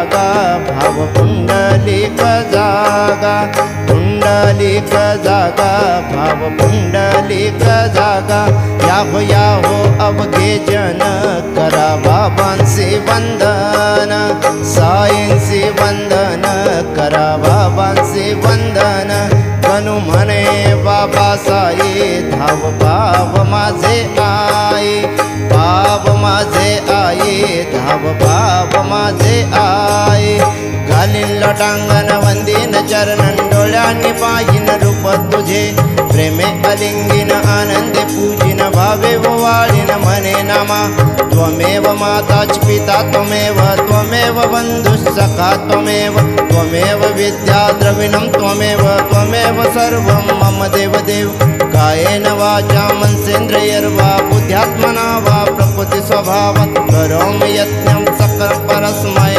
भाव पुंडलिक जागा, पुंडलिक जागा, भाव पुंडलिक जागा। याहो अवघे जन करा बाबांचे वंदन, साईंचे वंदन करा बाबांचे वंदन। गणू म्हणे बाबा साई धाव भाव माझे आई, भाव माझे आई, धाव भाव माझे आई। घालीन लोटांगण वंदीन चरणन, डोळ्यांनी पाहिन रूप तुझे। प्रेमे अलिंगिन आनंदे पूजिन, भावे वाळीन म्हणे नामा। त्वमेव माताच पिता त्वमेव, त्वमेव बंधुः सखा त्वमेव, त्वमेव विद्या द्रविणं त्वमेव, त्वमेव सर्वं मम देवदेव। कायेन वाचा मनसेन्द्रियर्वा बुद्ध्यात्मना वा प्रकृति स्वभावात् करोमि यत्नं सकलं परस्मै